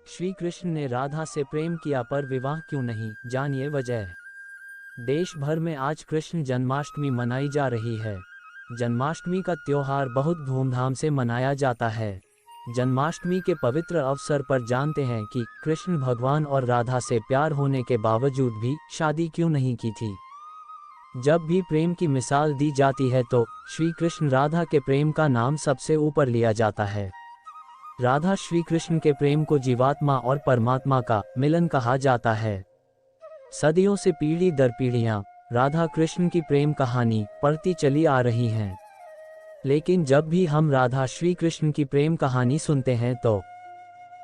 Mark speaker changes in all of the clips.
Speaker 1: श्री कृष्ण ने राधा से प्रेम किया पर विवाह क्यों नहीं, जानिए वजह। देश भर में आज कृष्ण जन्माष्टमी मनाई जा रही है। जन्माष्टमी का त्योहार बहुत धूमधाम से मनाया जाता है। जन्माष्टमी के पवित्र अवसर पर जानते हैं कि कृष्ण भगवान और राधा से प्यार होने के बावजूद भी शादी क्यों नहीं की थी। जब भी प्रेम की मिसाल दी जाती है तो श्री कृष्ण राधा के प्रेम का नाम सबसे ऊपर लिया जाता है। राधा श्री कृष्ण के प्रेम को जीवात्मा और परमात्मा का मिलन कहा जाता है। सदियों से पीढ़ी दर पीढ़ियां राधा कृष्ण की प्रेम कहानी पढ़ती चली आ रही हैं। लेकिन जब भी हम राधा श्री कृष्ण की प्रेम कहानी सुनते हैं तो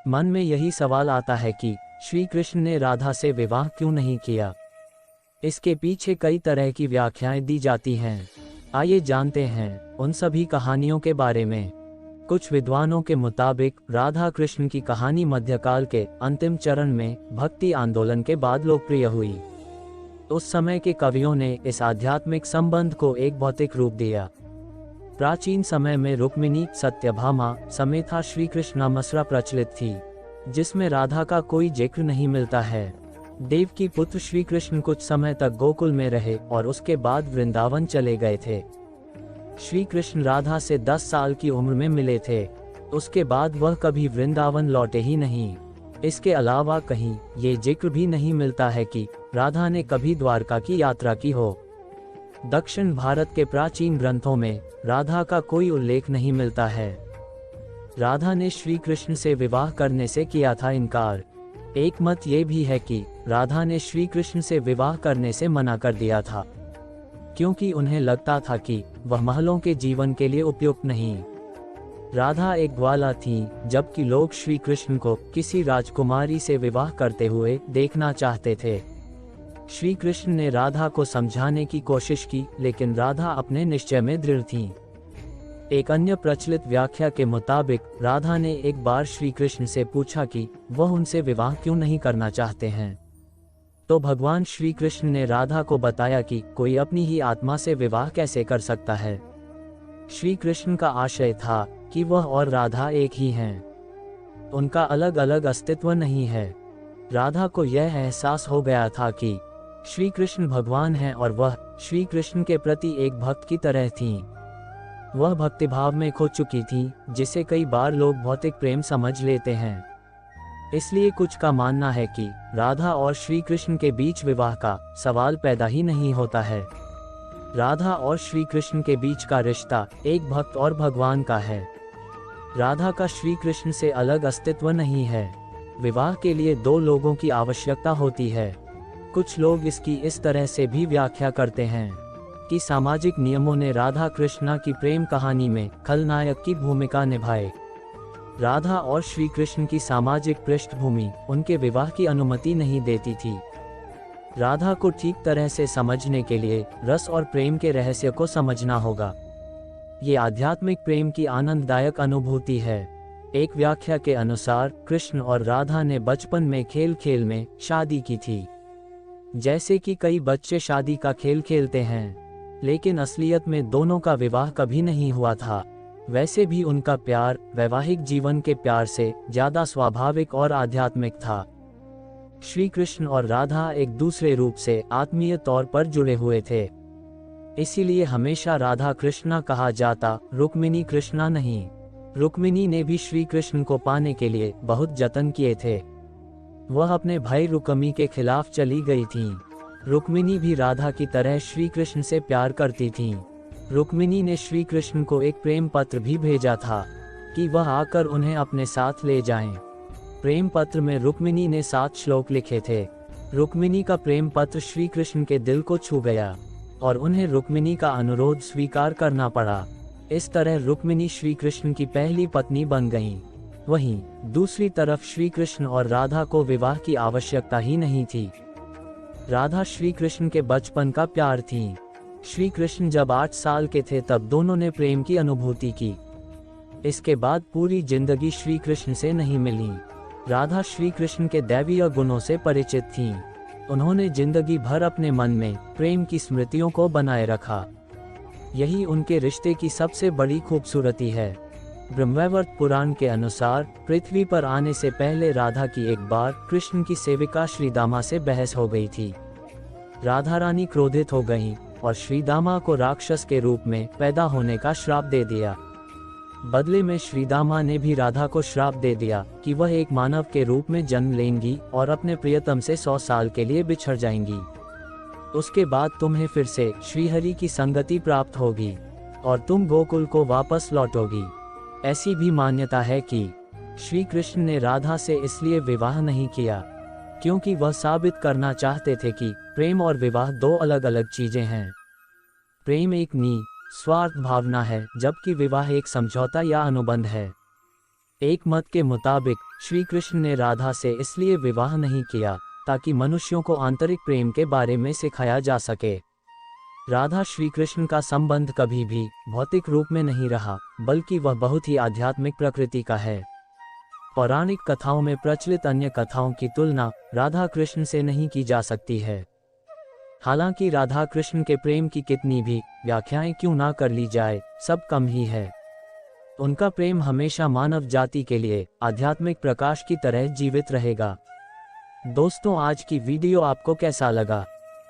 Speaker 1: मन में यही सवाल आता है कि श्री कृष्ण ने राधा से विवाह क्यों नहीं किया। इसके पीछे कई तरह की व्याख्याएं दी जाती हैं। आइए जानते हैं उन सभी कहानियों के बारे में। कुछ विद्वानों के मुताबिक राधा कृष्ण की कहानी मध्यकाल के अंतिम चरण में भक्ति आंदोलन के बाद लोकप्रिय हुई। उस समय के कवियों ने इस आध्यात्मिक संबंध को एक भौतिक रूप दिया। प्राचीन समय में रुक्मिणी, सत्यभामा, समेता श्री कृष्णामसरा प्रचलित थी, जिसमें राधा का कोई जिक्र नहीं मिलता है। देवकी पुत्र श्री कृष्ण कुछ समय तक गोकुल में रहे और उसके बाद वृंदावन चले गए थे। श्री कृष्ण राधा से 10 साल की उम्र में मिले थे। उसके बाद वह कभी वृंदावन लौटे ही नहीं। इसके अलावा कहीं ये जिक्र भी नहीं मिलता है कि राधा ने कभी द्वारका की यात्रा की हो। दक्षिण भारत के प्राचीन ग्रंथों में राधा का कोई उल्लेख नहीं मिलता है। राधा ने श्री कृष्ण से विवाह करने से किया था इनकार। एक मत ये भी है कि राधा ने श्री कृष्ण से विवाह करने से मना कर दिया था, क्योंकि उन्हें लगता था कि वह महलों के जीवन के लिए उपयुक्त नहीं। राधा एक ग्वाला थी, जबकि लोग श्री कृष्ण को किसी राजकुमारी से विवाह करते हुए देखना चाहते थे। श्री कृष्ण ने राधा को समझाने की कोशिश की, लेकिन राधा अपने निश्चय में दृढ़ थी। एक अन्य प्रचलित व्याख्या के मुताबिक राधा ने एक बार श्री कृष्ण से पूछा कि वह उनसे विवाह क्यों नहीं करना चाहते हैं। तो भगवान श्री कृष्ण ने राधा को बताया कि कोई अपनी ही आत्मा से विवाह कैसे कर सकता है। श्री कृष्ण का आशय था कि वह और राधा एक ही हैं, उनका अलग अलग अस्तित्व नहीं है। राधा को यह एहसास हो गया था कि श्री कृष्ण भगवान हैं और वह श्री कृष्ण के प्रति एक भक्त की तरह थीं। वह भक्तिभाव में खो चुकी थी, जिसे कई बार लोग भौतिक प्रेम समझ लेते हैं। इसलिए कुछ का मानना है कि राधा और श्री कृष्ण के बीच विवाह का सवाल पैदा ही नहीं होता है। राधा और श्री कृष्ण के बीच का रिश्ता एक भक्त और भगवान का है। राधा का श्री कृष्ण से अलग अस्तित्व नहीं है। विवाह के लिए दो लोगों की आवश्यकता होती है। कुछ लोग इसकी इस तरह से भी व्याख्या करते हैं कि सामाजिक नियमों ने राधा कृष्णा की प्रेम कहानी में खलनायक की भूमिका निभाई। राधा और श्री कृष्ण की सामाजिक पृष्ठभूमि उनके विवाह की अनुमति नहीं देती थी। राधा को ठीक तरह से समझने के लिए रस और प्रेम के रहस्य को समझना होगा। ये आध्यात्मिक प्रेम की आनंददायक अनुभूति है। एक व्याख्या के अनुसार कृष्ण और राधा ने बचपन में खेल खेल में शादी की थी। जैसे कि कई बच्चे शादी का खेल खेलते हैं, लेकिन असलियत में दोनों का विवाह कभी नहीं हुआ था। वैसे भी उनका प्यार वैवाहिक जीवन के प्यार से ज्यादा स्वाभाविक और आध्यात्मिक था। श्री कृष्ण और राधा एक दूसरे रूप से आत्मीय तौर पर जुड़े हुए थे। इसीलिए हमेशा राधा कृष्णा कहा जाता, रुक्मिणी कृष्णा नहीं। रुक्मिणी ने भी श्री कृष्ण को पाने के लिए बहुत जतन किए थे। वह अपने भाई रुक्मी के खिलाफ चली गई थीं। रुक्मिणी भी राधा की तरह श्री कृष्ण से प्यार करती थीं। रुक्मिणी ने श्री कृष्ण को एक प्रेम पत्र भी भेजा था कि वह आकर उन्हें अपने साथ ले जाएं। प्रेम पत्र में रुक्मिणी ने 7 श्लोक लिखे थे। रुक्मिणी का प्रेम पत्र श्री कृष्ण के दिल को छू गया और उन्हें रुक्मिणी का अनुरोध स्वीकार करना पड़ा। इस तरह रुक्मिणी श्री कृष्ण की पहली पत्नी बन गईं। वहीं दूसरी तरफ श्री कृष्ण और राधा को विवाह की आवश्यकता ही नहीं थी। राधा श्री कृष्ण के बचपन का प्यार थी। श्री कृष्ण जब 8 साल के थे तब दोनों ने प्रेम की अनुभूति की। इसके बाद पूरी जिंदगी श्री कृष्ण से नहीं मिली। राधा श्री कृष्ण के दैवीय गुणों से परिचित थीं। उन्होंने जिंदगी भर अपने मन में प्रेम की स्मृतियों को बनाए रखा। यही उनके रिश्ते की सबसे बड़ी खूबसूरती है। ब्रह्मवैवर्त पुराण के अनुसार पृथ्वी पर आने से पहले राधा की एक बार कृष्ण की सेविका श्रीदामा से बहस हो गई थी। राधा रानी क्रोधित हो गईं और श्रीदामा को राक्षस के रूप में पैदा होने का श्राप दे दिया। बदले में श्रीदामा ने भी राधा को श्राप दे दिया कि वह एक मानव के रूप में जन्म लेंगी और अपने प्रियतम से 100 साल के लिए बिछड़ जाएंगी। उसके बाद तुम्हें फिर से श्रीहरि की संगति प्राप्त होगी और तुम गोकुल को वापस लौटोगी। ऐसी भी मान्यता है कि श्री कृष्ण ने राधा से इसलिए विवाह नहीं किया क्योंकि वह साबित करना चाहते थे कि प्रेम और विवाह दो अलग अलग चीजें हैं। प्रेम एक निस्वार्थ भावना है, जबकि विवाह एक समझौता या अनुबंध है। एक मत के मुताबिक श्री कृष्ण ने राधा से इसलिए विवाह नहीं किया ताकि मनुष्यों को आंतरिक प्रेम के बारे में सिखाया जा सके। राधा श्री कृष्ण का संबंध कभी भी भौतिक रूप में नहीं रहा, बल्कि वह बहुत ही आध्यात्मिक प्रकृति का है। पौराणिक कथाओं में प्रचलित अन्य कथाओं की तुलना राधा कृष्ण से नहीं की जा सकती है। हालांकि राधा कृष्ण के प्रेम की कितनी भी व्याख्याएं क्यों ना कर ली जाए, सब कम ही है। उनका प्रेम हमेशा मानव जाति के लिए आध्यात्मिक प्रकाश की तरह जीवित रहेगा। दोस्तों, आज की वीडियो आपको कैसा लगा,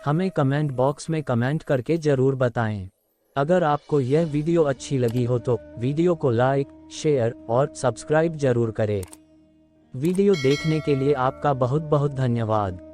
Speaker 1: हमें कमेंट बॉक्स में कमेंट करके जरूर बताएं। अगर आपको यह वीडियो अच्छी लगी हो तो वीडियो को लाइक, शेयर और सब्सक्राइब जरूर करें। वीडियो देखने के लिए आपका बहुत बहुत धन्यवाद।